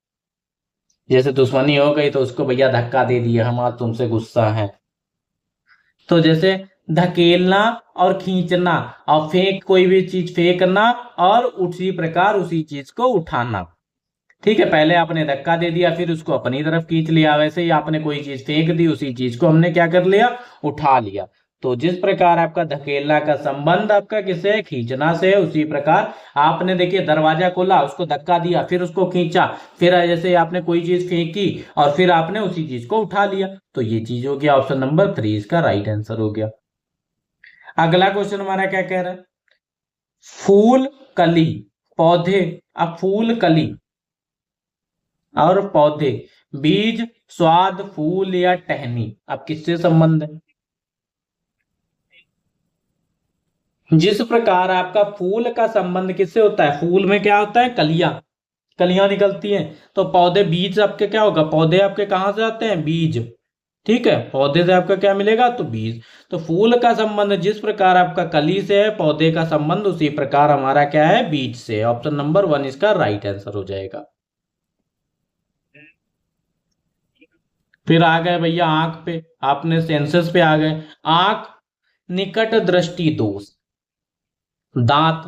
जैसे दुश्मनी हो गई तो उसको भैया धक्का दे दिया, हम आज तुमसे गुस्सा है। तो जैसे धकेलना और खींचना, और फेंक, कोई भी चीज फेंकना, और उसी प्रकार उसी चीज को उठाना। ठीक है, पहले आपने धक्का दे दिया, फिर उसको अपनी तरफ खींच लिया। वैसे ही आपने कोई चीज फेंक दी, उसी चीज को हमने क्या कर लिया? उठा लिया। तो जिस प्रकार आपका धकेलना का संबंध आपका किससे है? खींचना से है। उसी प्रकार आपने देखिए दरवाजा खोला, उसको धक्का दिया, फिर उसको खींचा, फिर जैसे आपने कोई चीज फेंकी और फिर आपने उसी चीज को उठा लिया। तो ये चीज हो गया ऑप्शन नंबर थ्री, इसका राइट आंसर हो गया। अगला क्वेश्चन हमारा क्या कह रहा है? फूल, कली, पौधे। अब फूल, कली और पौधे, बीज, स्वाद, फूल या टहनी, अब किससे संबंध है? जिस प्रकार आपका फूल का संबंध किससे होता है? फूल में क्या होता है? कलियां, कलियां निकलती हैं। तो पौधे, बीज आपके क्या होगा? पौधे आपके कहां से आते हैं? बीज। ठीक है, पौधे से आपका क्या मिलेगा? तो बीज। तो फूल का संबंध जिस प्रकार आपका कली से है, पौधे का संबंध उसी प्रकार हमारा क्या है? बीज से। ऑप्शन नंबर वन इसका राइट आंसर हो जाएगा। फिर आ गए भैया आंख पे, आपने सेंसस पे आ गए। आंख, निकट दृष्टि दोष, दांत।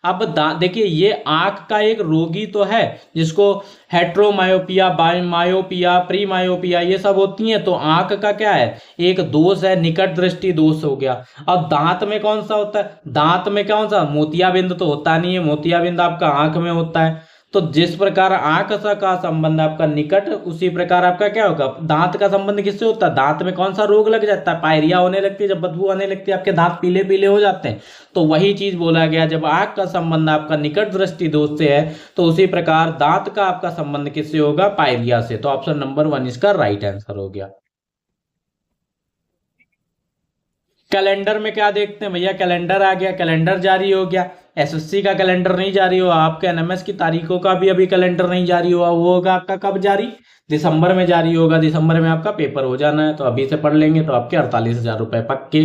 अब देखिए ये आंख का एक रोगी तो है जिसको हेट्रोमायोपिया, बायमायोपिया, प्रीमायोपिया ये सब होती हैं, तो आंख का क्या है, एक दोष है, निकट दृष्टि दोष हो गया। अब दांत में कौन सा होता है, दांत में कौन सा, मोतियाबिंद तो होता नहीं है, मोतियाबिंद आपका आंख में होता है। तो जिस प्रकार आंख का संबंध आपका निकट, उसी प्रकार आपका क्या होगा, दांत का संबंध किससे होता है, दांत में कौन सा रोग लग जाता है, पायरिया होने लगती है, जब बदबू आने लगती है आपके दांत पीले पीले हो जाते हैं। तो वही चीज बोला गया, जब आंख का संबंध आपका निकट दृष्टि दोष से है, तो उसी प्रकार दांत का आपका संबंध किससे होगा, पायरिया से। तो ऑप्शन नंबर 1 इसका राइट आंसर हो गया। कैलेंडर में क्या देखते हैं भैया, कैलेंडर आ गया, कैलेंडर जारी हो गया। एसएससी का कैलेंडर नहीं जारी हुआ, आपके एनएमएस की तारीखों का भी अभी कैलेंडर नहीं जारी हुआ, वो होगा आपका कब जारी, दिसंबर में जारी होगा। दिसंबर में आपका पेपर हो जाना है, तो अभी से पढ़ लेंगे तो आपके 48,000 रुपए पक्के।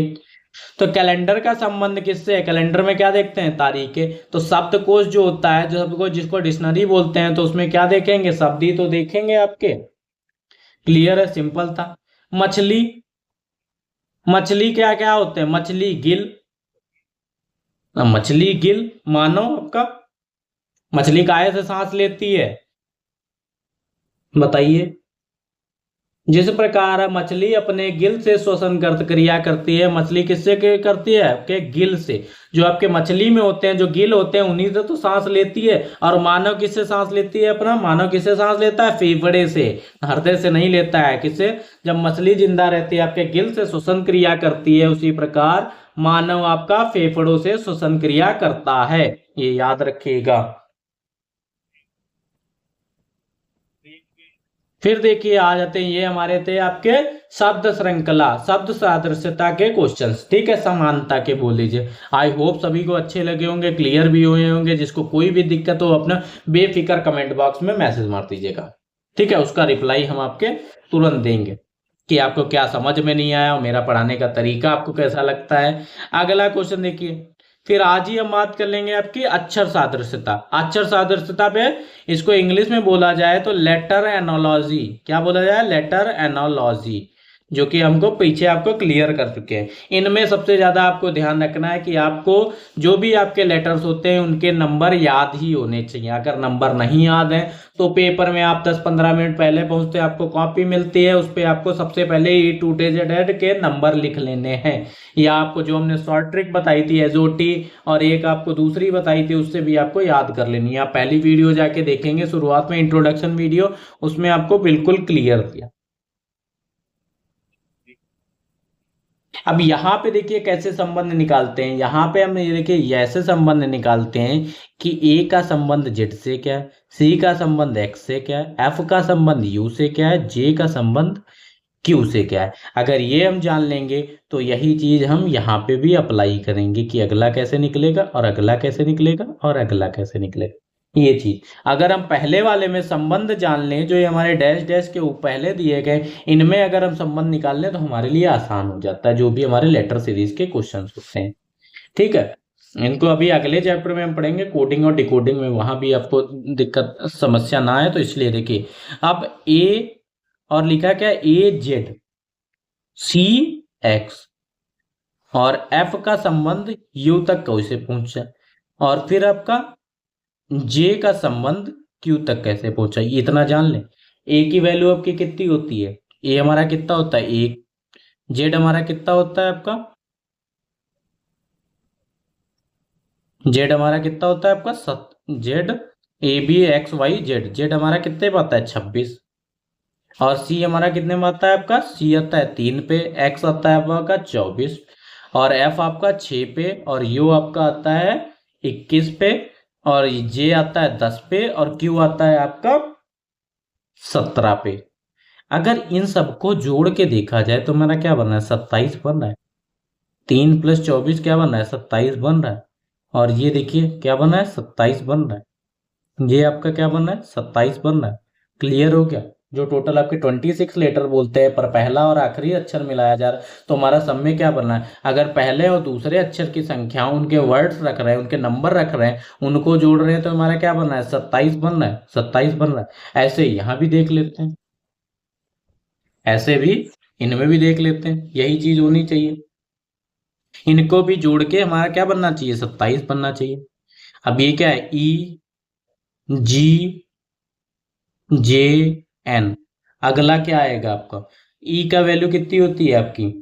तो कैलेंडर का संबंध किससे है, कैलेंडर में क्या देखते हैं, तारीखें। तो शब्दकोश जो होता है, जो शब्दकोश जिसको डिक्शनरी बोलते हैं, तो उसमें क्या देखेंगे, शब्द ही तो देखेंगे आपके। क्लियर है, सिंपल था। मछली, मछली क्या क्या होते हैं, मछली गिल, मछली गिल मानो आपका, मछली काहे से सांस लेती है, बताइए। जिस प्रकार मछली अपने गिल से श्वसन क्रिया करती है, मछली किससे करती है, आपके गिल से। जो आपके मछली में होते हैं, जो गिल होते हैं, उन्हीं से तो सांस लेती है। और मानव किससे सांस लेती है, अपना मानव किससे सांस लेता है, फेफड़े से, हृदय से नहीं लेता है। किससे, जब मछली जिंदा रहती है आपके गिल से श्वसन क्रिया करती है, उसी प्रकार मानव आपका फेफड़ों से श्वसन क्रिया करता है, ये याद रखिएगा। फिर देखिए आ जाते हैं, ये हमारे थे आपके शब्द श्रृंखला, शब्द सादृश्यता के क्वेश्चंस, ठीक है, समानता के बोल लीजिए। आई होप सभी को अच्छे लगे होंगे, क्लियर भी हुए होंगे। जिसको कोई भी दिक्कत हो अपना बेफिक्र कमेंट बॉक्स में मैसेज मार दीजिएगा, ठीक है, उसका रिप्लाई हम आपके तुरंत देंगे कि आपको क्या समझ में नहीं आया और मेरा पढ़ाने का तरीका आपको कैसा लगता है। अगला क्वेश्चन देखिए, फिर आज ही हम बात कर लेंगे आपकी अक्षर सादृश्यता। अक्षर सादृश्यता पे इसको इंग्लिश में बोला जाए तो लेटर एनोलॉजी, क्या बोला जाए, लेटर एनोलॉजी, जो कि हमको पीछे आपको क्लियर कर चुके हैं। इनमें सबसे ज्यादा आपको ध्यान रखना है कि आपको जो भी आपके लेटर्स होते हैं उनके नंबर याद ही होने चाहिए। अगर नंबर नहीं याद है तो पेपर में आप 10-15 मिनट पहले पहुंचते, आपको कॉपी मिलती है, उस पर आपको सबसे पहले ई टू जेड के नंबर लिख लेने हैं। या आपको जो हमने शॉर्ट ट्रिक बताई थी एसओटी, और एक आपको दूसरी बताई थी, उससे भी आपको याद कर लेनी है। आप पहली वीडियो जाके देखेंगे, शुरुआत में इंट्रोडक्शन वीडियो, उसमें आपको बिल्कुल क्लियर किया। अब यहाँ पे देखिए कैसे संबंध निकालते हैं, यहाँ पे हम ये देखिए ऐसे संबंध निकालते हैं कि ए का संबंध जेड से क्या है, सी का संबंध एक्स से क्या है, एफ का संबंध यू से क्या है, जे का संबंध क्यू से क्या है। अगर ये हम जान लेंगे तो यही चीज हम यहाँ पे भी अप्लाई करेंगे कि अगला कैसे निकलेगा और अगला कैसे निकलेगा और अगला कैसे निकलेगा। ये चीज अगर हम पहले वाले में संबंध जान लें, जो ये हमारे डैश डैश के पहले दिए गए, इनमें अगर हम संबंध निकाल लें तो हमारे लिए आसान हो जाता है, जो भी हमारे लेटर सीरीज के क्वेश्चन होते हैं, ठीक है। इनको अभी अगले चैप्टर में हम पढ़ेंगे, कोडिंग और डिकोडिंग में, वहां भी आपको दिक्कत समस्या ना आए। तो इसलिए देखिए अब ए और लिखा क्या, ए जेड, सी एक्स, और एफ का संबंध यू तक कैसे पहुंचा, और फिर आपका जे का संबंध क्यू तक कैसे पहुंचा, इतना जान लें। ए की वैल्यू आपकी कितनी होती है, ए हमारा कितना होता है 1, जेड हमारा कितना होता है आपका, जेड हमारा कितना होता है आपका Z, A B X Y Z, Z हमारा कितने पे आता है 26, और सी हमारा कितने में आता है आपका, सी आता है 3 पे, एक्स आता है आपका 24, और एफ आपका 6 पे, और यू आपका आता है 21 पे, और जे आता है 10 पे, और क्यू आता है आपका 17 पे। अगर इन सबको जोड़ के देखा जाए तो मेरा क्या बन रहा है, 27 बन रहा है। 3 + 24 क्या बन रहा है, 27 बन रहा है। और ये देखिए क्या बन रहा है, 27 बन रहा है। ये आपका क्या बन रहा है, 27 बन रहा है। क्लियर हो गया। जो टोटल आपके 26 लेटर बोलते हैं, पर पहला और आखिरी अक्षर मिलाया जा रहा है, तो हमारा सब में क्या बनना है, अगर पहले और दूसरे अक्षर की संख्या, उनके वर्ड्स रख रहे हैं, उनके नंबर रख रहे हैं, उनको जोड़ रहे हैं, तो हमारा क्या बनना है, 27 बन रहा है, 27 बन रहा है। ऐसे यहाँ भी देख लेते हैं, ऐसे भी इनमें भी देख लेते हैं, यही चीज होनी चाहिए। इनको भी जोड़ के हमारा क्या बनना चाहिए, 27 बनना चाहिए। अब ये क्या है, ई जी जे एन। अगला क्या आएगा आपका, ई का वैल्यू कितनी होती है आपकी,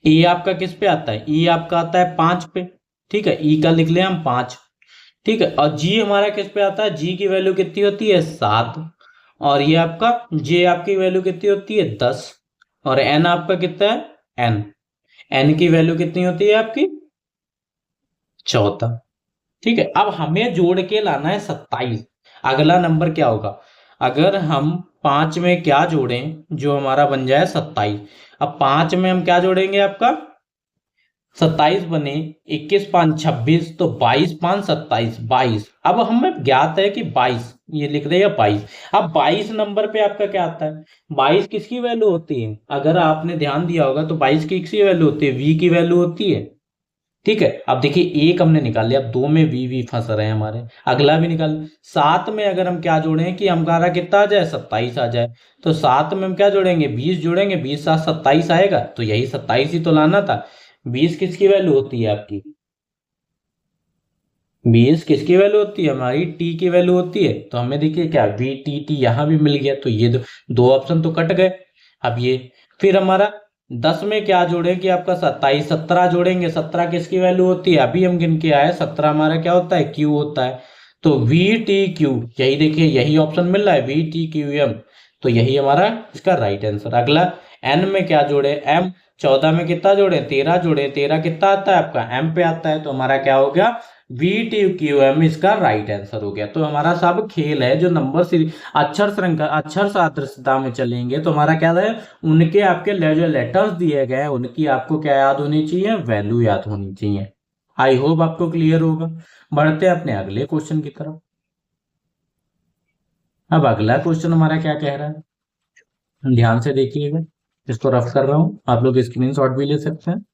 ई आपका किस पे आता है, ई आपका आता है 5 पे। ठीक है, ई का लिख लिया हम 5। ठीक है, और जी हमारा किस पे आता है, जी की वैल्यू कितनी होती है 7। और ये आपका जे आपकी वैल्यू कितनी होती है 10। और एन आपका कितना है, एन, एन की वैल्यू कितनी होती है आपकी 14। ठीक है, अब हमें जोड़ के लाना है 27। अगला नंबर क्या होगा, अगर हम 5 में क्या जोड़ें जो हमारा बन जाए 27। अब 5 में हम क्या जोड़ेंगे आपका, 27 बने, 21 5 26, तो 22 5 27, 22। अब हमें ज्ञात है कि 22, ये लिख रहे हैं 22। अब 22 नंबर पे आपका क्या आता है, 22 किसकी वैल्यू होती है, अगर आपने ध्यान दिया होगा तो 22 की किसकी वैल्यू होती है, वी की वैल्यू होती है। ठीक है, अब देखिए एक हमने निकाल लिया, अब 2 में वी फंस रहे हैं हमारे, अगला भी निकाल। 7 में अगर हम क्या जोड़ें कि हमारा कितना आ जाए 27 आ जाए, तो 7 में हम क्या जोड़ेंगे 20 जोड़ेंगे, 20 7 27 आएगा, तो यही 27 ही तो लाना था। 20 किसकी वैल्यू होती है आपकी, 20 किसकी वैल्यू होती है, हमारी टी की वैल्यू होती है। तो हमें देखिए क्या वी टी टी यहां भी मिल गया, तो ये दो ऑप्शन तो कट गए। अब ये फिर हमारा 10 में क्या जोड़े कि आपका 27 17 जोड़ेंगे, 17 किसकी वैल्यू होती है, अभी हम गिन के आए, 17 हमारा क्या होता है क्यू होता है। तो वी टी क्यू, यही देखिए यही ऑप्शन मिल रहा है वी टी क्यू एम। तो यही हमारा इसका राइट आंसर। अगला एन में क्या जोड़े, एम, 14 में कितना जोड़े 13 जोड़े, 13 कितना आता है आपका एम पे आता है, तो हमारा क्या हो गया वी टी क्यू एम इसका राइट आंसर हो गया। तो हमारा सब खेल है जो नंबर सीरीज अक्षर श्रृंखला अक्षर सादृश्यता में चलेंगे, तो हमारा क्या है, उनके आपके जो लेटर्स दिए गए हैं उनकी आपको क्या याद होनी चाहिए, वैल्यू याद होनी चाहिए। आई होप आपको क्लियर होगा। बढ़ते हैं अपने अगले क्वेश्चन की तरफ। अब अगला क्वेश्चन हमारा क्या कह रहा है, ध्यान से देखिएगा, इसको रफ कर रहा हूं, आप लोग स्क्रीन शॉट भी ले सकते हैं।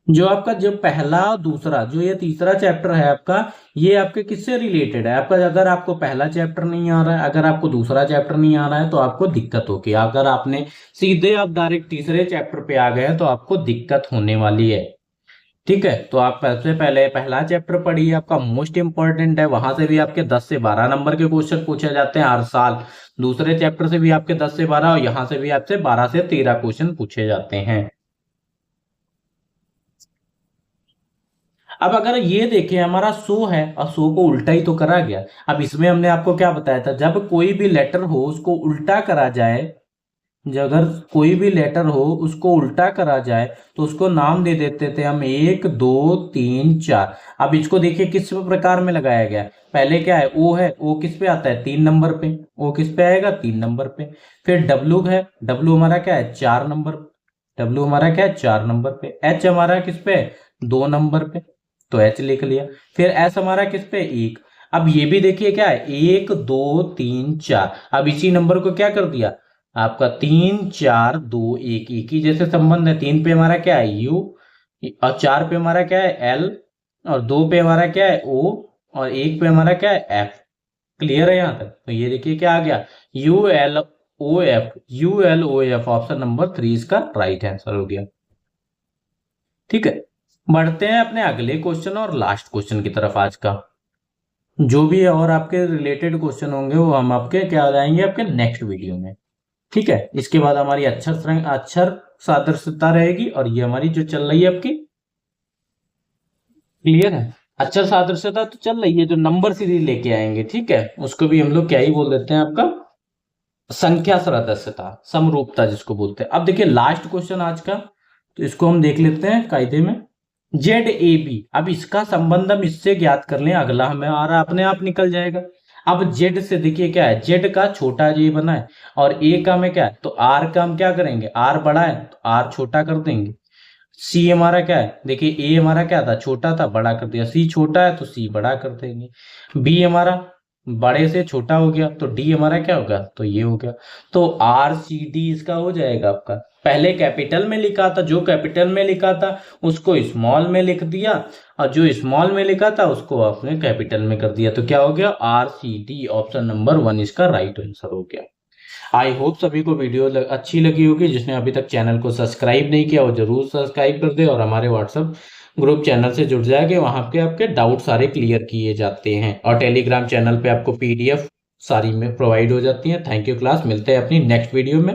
जो आपका जो पहला और दूसरा जो ये तीसरा चैप्टर है आपका, ये आपके किससे रिलेटेड है आपका, अगर आपको पहला चैप्टर नहीं आ रहा है, अगर आपको दूसरा चैप्टर नहीं आ रहा है तो आपको दिक्कत होगी। अगर आपने सीधे आप डायरेक्ट तीसरे चैप्टर पे आ गए तो आपको दिक्कत होने वाली है। ठीक है, तो आप सबसे पहले पहला चैप्टर पढ़िए, आपका मोस्ट इंपॉर्टेंट है, वहां से भी आपके 10 से 12 नंबर के क्वेश्चन पूछे जाते हैं हर साल। दूसरे चैप्टर से भी आपके 10 से 12 और यहाँ से भी आपसे 12 से 13 क्वेश्चन पूछे जाते हैं। अब अगर ये देखें हमारा सो है और सो को उल्टा ही तो करा गया। अब इसमें हमने आपको क्या बताया था, जब कोई भी लेटर हो उसको उल्टा करा जाए, जब अगर कोई भी लेटर हो उसको उल्टा करा जाए तो उसको नाम दे देते थे हम 1 2 3 4। अब इसको देखिए किस प्रकार में लगाया गया, पहले क्या है ओ है, ओ किस पे आता है 3 नंबर पे, ओ किस पे आएगा 3 नंबर पे। फिर डब्लू है, डब्लू हमारा क्या है 4 नंबर, डब्लू हमारा क्या है 4 नंबर पे। एच हमारा किस पे है 2 नंबर पे, तो एच लिख लिया। फिर एस हमारा किस पे 1। अब ये भी देखिए क्या है 1 2 3 4, अब इसी नंबर को क्या कर दिया आपका 3 4 2 1, एक ही जैसे संबंध है। 3 पे हमारा क्या है यू, और 4 पे हमारा क्या है एल, और 2 पे हमारा क्या है ओ, और 1 पे हमारा क्या है एफ। क्लियर है यहाँ तक, तो ये देखिए क्या आ गया U L O F, U L O F, option number 3 इसका राइट आंसर हो गया। ठीक है, बढ़ते हैं अपने अगले क्वेश्चन और लास्ट क्वेश्चन की तरफ आज का। जो भी और आपके रिलेटेड क्वेश्चन होंगे वो हम आपके क्या जाएंगे आपके नेक्स्ट वीडियो में। ठीक है, इसके बाद हमारी अक्षर सादृश्यता रहेगी, और ये हमारी जो चल रही है आपकी, क्लियर है, अक्षर सादृश्यता तो चल रही है, जो नंबर सीरीज लेके आएंगे ठीक है, उसको भी हम लोग क्या ही बोल देते हैं आपका संख्या सदस्यता, समरूपता जिसको बोलते हैं। अब देखिए लास्ट क्वेश्चन आज का, तो इसको हम देख लेते हैं कायदे में। जेड ए बी, अब इसका संबंध हम इससे ज्ञात कर लें, अगला हमें आ रहा अपने आप निकल जाएगा। अब जेड से देखिए क्या है, जेड का छोटा जे बना है, और ए का में क्या है, तो आर का हम क्या करेंगे, आर बड़ा है तो आर छोटा कर देंगे। सी हमारा क्या है, देखिए ए हमारा क्या था छोटा था, बड़ा कर दिया, सी छोटा है तो सी बड़ा कर देंगे। बी हमारा बड़े से छोटा हो गया, तो डी हमारा क्या होगा, तो ये हो गया। तो आर सी डी इसका हो जाएगा आपका पहले कैपिटल में लिखा था, जो कैपिटल में लिखा था उसको स्मॉल में लिख दिया, और जो स्मॉल में लिखा था उसको आपने कैपिटल में कर दिया। तो क्या हो गया, RCD, ऑप्शन नंबर 1 इसका राइट आंसर हो गया। आई होप सभी को वीडियो अच्छी लगी होगी। जिसने अभी तक चैनल को सब्सक्राइब नहीं किया वो जरूर सब्सक्राइब कर दे, और हमारे व्हाट्सएप ग्रुप चैनल से जुड़ जाएंगे, वहां पे आपके डाउट सारे क्लियर किए जाते हैं, और टेलीग्राम चैनल पे आपको PDF सारी में प्रोवाइड हो जाती है। थैंक यू क्लास, मिलते हैं अपनी नेक्स्ट वीडियो में।